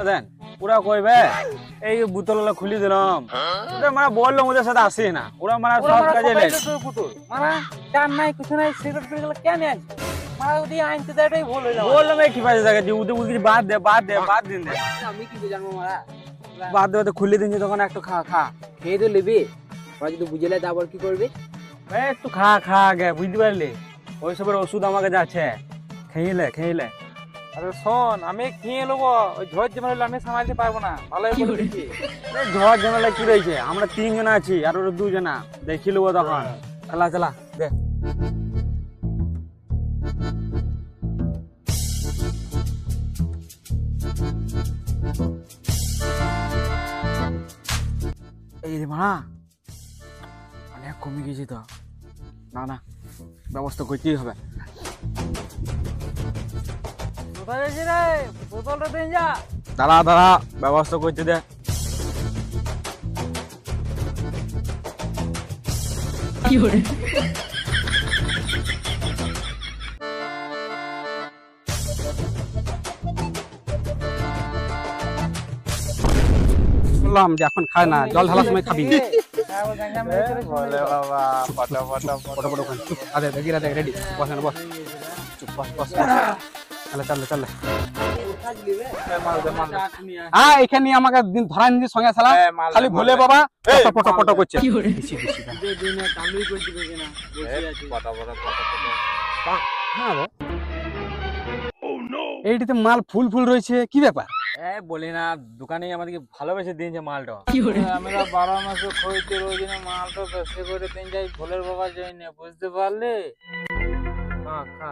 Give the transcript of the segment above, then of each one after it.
দেন ওরা কইবে এই বোতলগুলো খুলে দিলাম ওদের মানে বললাম ওদের সাথে আসে না ওরা মানে সব কাজে লেট মানে টান নাই কিছু নাই সিগারেট পিগেল কেন আছে মানে ওদি আনতে দেটাই ভুল হইলো বললাম এই কি পাইছে জায়গা দি ওদের ওদের বাদ দিন দে আমি কি জানবো মারা বাদ দে খুলে দিন তখন একটু খা খেয়ে তো লিবি ওরা যদি বুঝলে তারপর কি করবি একটু খা আগে বুঝতে পারলি ওই সবের ওষুধ আমাকে যাচ্ছে খেয়ে আরে শোন আমি খেয়ে নেবো ওই ঝড় ঝামেলা আমি সামালতে পারবো না ভালোই বলেছি ঝড় ঝামেলা কি রয়েছে আমরা 3 জন আছি আর ওরা 2 জনা দেখি নেবো তখন চলা দে এই রে মা অনেক কমে গেছে তো না ব্যবস্থা করতেই হবে কোথায় গেছি রে বোতলটা দিন যা দাঁড়া ব্যবস্থা করতে দে কি করে বললাম যে এখন খায় না জল ঢালার সময় খাবি বলে বাবা ফটো চুপ আরে দেখি রেডি বস চুপ বস চল হ্যাঁ এখানে আমাকে দিন ধরা নিয়ে সঙ্গে সালা খালি ভোলে বাবা পটো করছে এইটিতে মাল ফুল রয়েছে কি ব্যাপার বলি না দোকানে আমাদেরকে ভালোবেসে দিয়েছে মালটা আমরা 12 মাসে খইতে রোজ মালটা বেশি করে দিন যাই ভোলের বাবা যাই না বুঝতে পারলি খা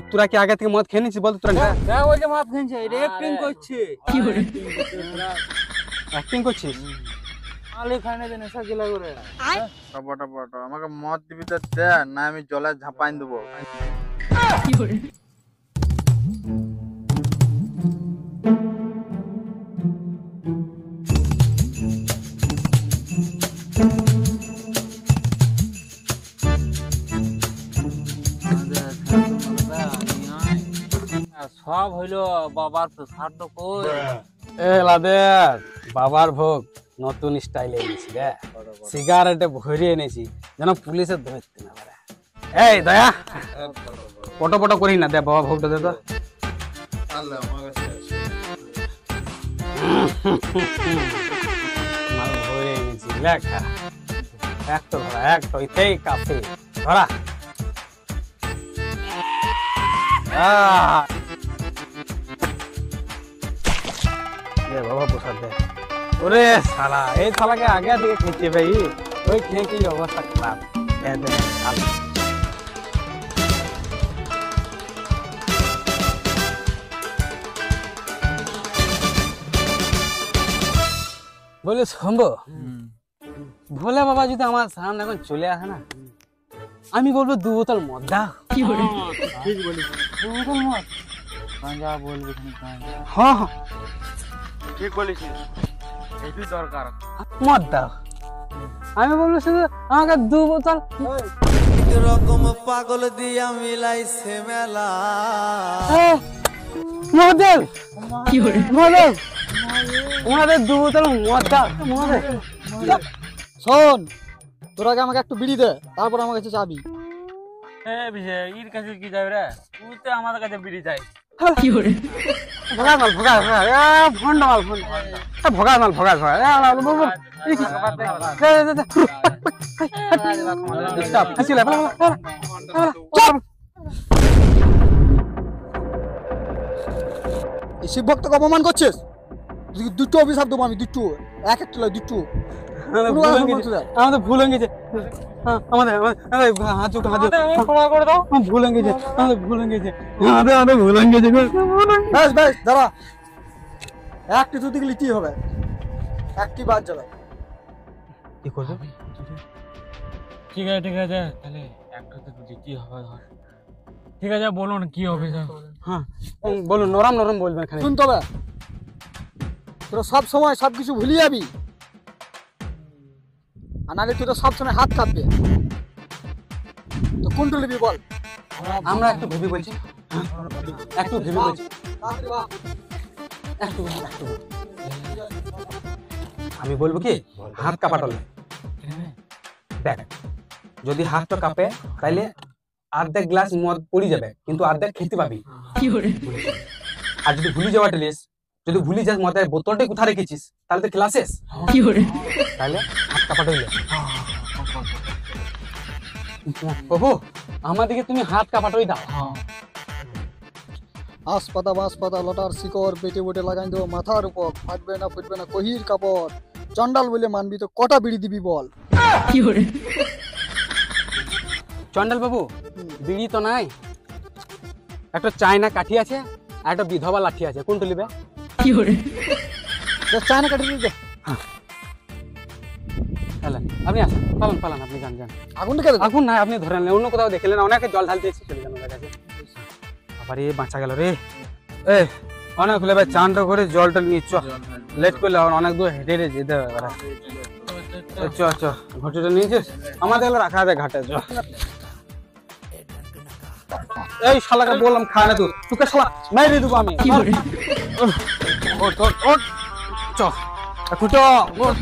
তোরা কি আগে থেকে মদ খেয়ে নিছিস বল তোরা দেখ ওই যে মদ খেয়েছে এটা অ্যাক্টিং করছে কি করে অ্যাক্টিং করছিস আলে খানে দেন এসা গিলা করে বটা আমাকে মদ দিবি তো দে না আমি জলে ঝাপাই দেবো কি করে সব হইলো বাবার প্রসাদ তো কই বাবার ভোগ নতুন স্টাইলে এনেছি রে সিগারেটে ভরিয়ে এনেছি যেন পুলিশে ধরতে না পারে এই দয়া পটো করি না দে বাবা ভোগটা দে তো মাল ভরে এনেছি লেখা একটা ইতেই কাফি ধরা বাবা প্রসাদ দে ওরে শালা এই শালাকে আগে থেকে খেতে ভাই ওই খেয়ে কি অবস্থা খারাপ বলে সম্ভব ভোলে বাবা যদি আমার সামনে এখন চলে আসে না আমি বলবো 2 বোতল মদ দাও কি করে ঠিক বলিস 2 বোতল মদ গাঁজা বলবি গাঁজা হ্যাঁ ঠিক বলিস এটাই দরকার মদ দাও আমি বলবো শুধু আমাকে 2 বোতল রকম পাগল দিয়া মিলাইছে মেলা মদের কি করে ওনাদের 2 বোতল মদ দাও শোন তোর আগে আমাকে একটু বিড়ি দে তারপর আমার কাছে চাবি এর কাছে কি যাবে রে তুই তো আমাদের কাছে বিড়ি চাই কি করে ভগা মাল শিব ভক্তকে অপমান করছিস দুটো অভিশাপ দেবো আমি দুটো একটা লয় দুটো আমাদের ভুল হয়ে গেছে আমাদের হাত করে দাও ভুল হয়ে গেছে আমাদের ভুল হয়ে গেছে বেশ দাঁড়া একটি দুদিকে লিখতেই হবে একটি বাদ যাবে কি করবে ঠিক আছে তাহলে একটা তো দিতেই হবে ধর ঠিক আছে বলুন কি হবে হ্যাঁ বলুন নরম বলবেন এখানে শুনতে হবে তোরা সব সময় সবকিছু ভুলে যাবি আর নাহলে তুই তো সবসময় হাত কাঁপবে তো কোনটা নিবি বল আমরা একটু ভেবে বলছি আমি বলবো কি হাত কাঁপাটল দেখ, যদি হাতটা কাঁপে তাইলে অর্ধেক গ্লাস মদ পড়ে যাবে, কিন্তু অর্ধেক খেতে পাবি। 有人， আর যদি ভুলে যাওয়া টেলিস, যদি ভুলে যাস মদের বোতলটা কোথায় রেখেছিস, তাহলে তো খেলা শেষ। 有人， তাহলে হাত কাঁপাট হইলে প্রভু আমাদেরকে তুমি হাত কাঁপাটই দাও। বাঁশ পাতা লটার শিকড় বেটে বেটে লাগাই দেবো মাথার উপর, ফাটবে না ফুটবে না কহির কাপড়, চন্ডাল বলে মানবি তো কটা বিড়ি দিবি বল। 有人， চন্ডাল বাবু বিড়ি তো নাই, একটা চায়না কাঠি আছে আর একটা বিধবা লাঠি আছে, কোনটা নিবে? 有人， চায়না কাটি দিতে তাহলে আপনি আসেন, পালান পালান, আপনি যান যান। আগুনটা কেটে আগুন নাই, আপনি ধরেন অন্য কোথাও দেখলেন, অনেকে জল ঢালতে এসে চলে যান ওদের কাছে। আবার এ বাঁচা গেল রে। এ অনেক হলে ভাই চানটা করে জলটা নিয়ে চ, লেট করলে অনেক দূর হেঁটে হেঁটে যেতে হবে। চ চ ঘটিটা নিয়েছিস, আমাদের এগুলো রাখা আছে ঘাটে। চ এই শালাকে বললাম খায় না, তোকে শালা মেরে দেবো আমি। 有人， ওঠ ওঠ ওঠ, চ এখন চ, ওঠ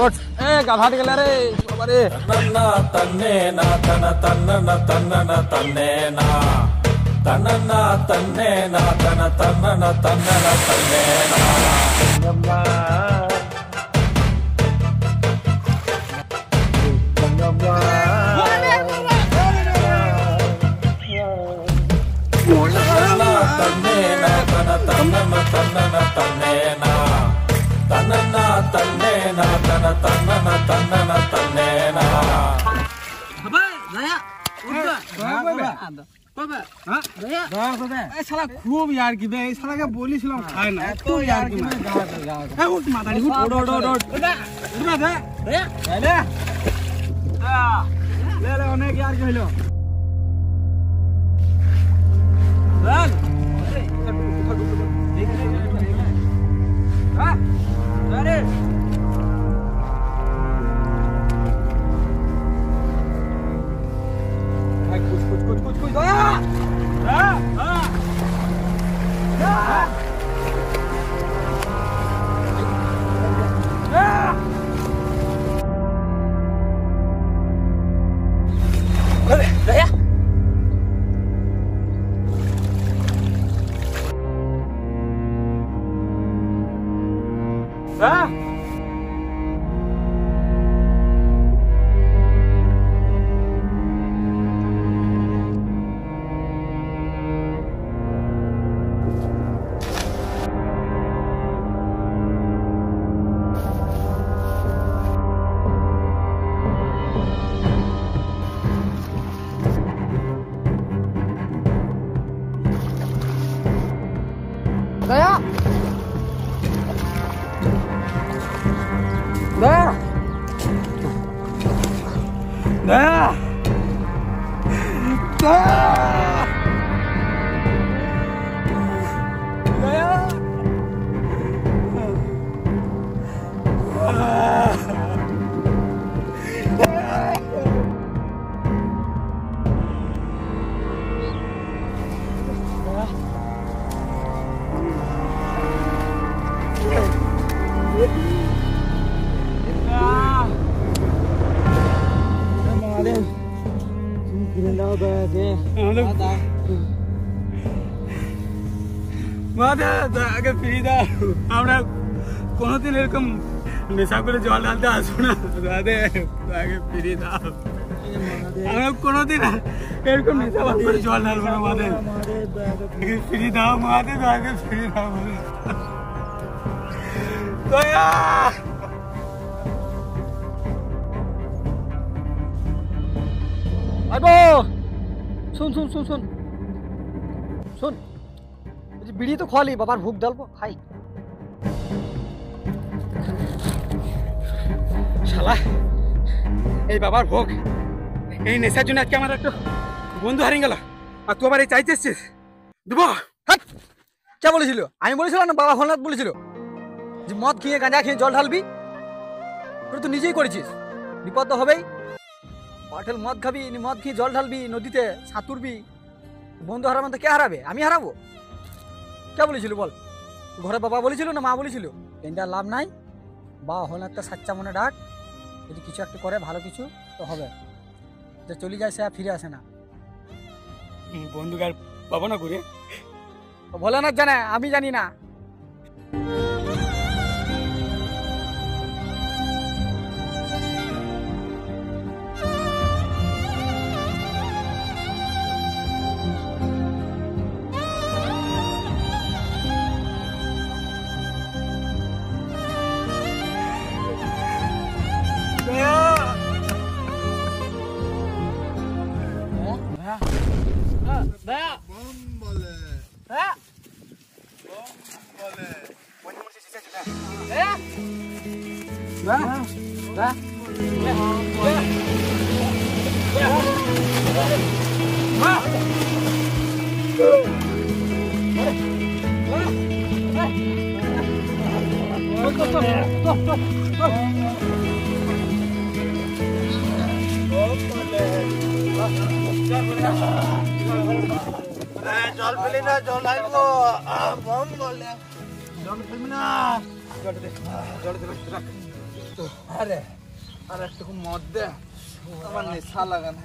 ওঠ। এ গাধাট গেলে রে বাবা রে। খুব ইয়ার কি এই শালাকে বলিছিলাম খায় না, এত ইয়ার কি অনেক ইয়ার কি হইল। দয়া দয়া দয়া আগে ফিরে দাও, আমরা কোনোদিন এরকম নেশা করে জল ঢালতে আসবো না, আগে ফিরে দাও। আমরা কোনোদিন এরকম নেশা করে জল ঢালবো না, মাদের ফিরে দাও, মাদের আগে ফিরে দাও। দয়া শুন শুন শুন শুন শুন, বিড়ি তো খালি, বাবার ভুক ডালবো খাই। শালা এই বাবার ভোগ, এই নেশার জন্য আজকে আমার একটা বন্ধু হারিয়ে গেল, আর তুই আবার এই চাইতেছিস দেবো? কে বলেছিল? আমি বলেছিলাম না বাবা ভোলনাথ বলেছিল যে মদ খেয়ে গাঁজা খেয়ে জল ঢালবি, তোর তো নিজেই করেছিস, বিপদ তো হবেই। পাটেল মদ খাবি, মদ খেয়ে জল ঢালবি, নদীতে সাঁতুরবি, বন্ধু হারাবেন তো কে হারাবে? আমি হারাবো? কে বলেছিল বল? ঘরে বাবা বলেছিল না মা বলেছিল? টেন্ডার লাভ নাই, বা হল একটা সাচ্চা মনে ডাক, যদি কিছু একটা করে ভালো কিছু তো হবে, যে চলে যায় সে আর ফিরে আসে না। বন্ধুকার পাবো না ঘুরে। ভোলানাথ জানে, আমি জানি না। জল ফেলি না, জল আসবো। বম বলে জল ফেলবি না। আরে আর একটু মদ দে, আমার নেশা লাগানো।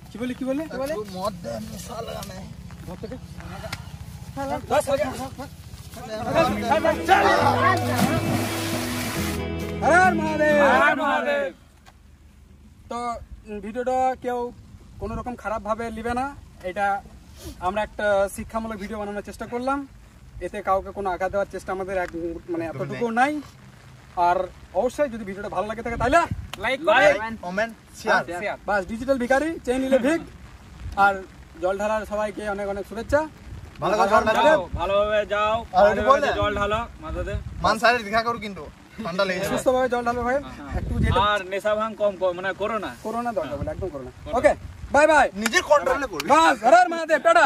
কি বলে কি বলে? একটু মদ দে, নেশা লাগানো। তো ভিডিওটা কেউ কোনো রকম খারাপ ভাবে নিবে না, এটা আমরা একটা শিক্ষামূলক ভিডিও বানানোর চেষ্টা করলাম, এতে কাউকে কোনো আঘাত দেওয়ার চেষ্টা আমাদের মানে এতটুকু নাই। আর অবশ্যই যদি ভিডিওটা ভালো লাগে থাকে তাহলে লাইক কমেন্ট শেয়ার। বাস ডিজিটাল ভিখারি চেয়ে নিলে ভিক। আর জল ঢালার সবাইকে অনেক অনেক শুভেচ্ছা। ভালোভাবে যাও, আর একটু বলে জল ঢালো মাথাতে, মানসারে দেখা করো কিন্তু ঠান্ডা লেগে যাবে। সুস্থভাবে জল ঢালো ভাই, একটু যেটা আর নেশা ভাঙ কম মানে করো না। করোনা দরকার বলে একদম করোনা। ওকে বাই বাই, নিজের কন্ট্রোলে করবি। বাস হর হর মহাদেব, টাটা।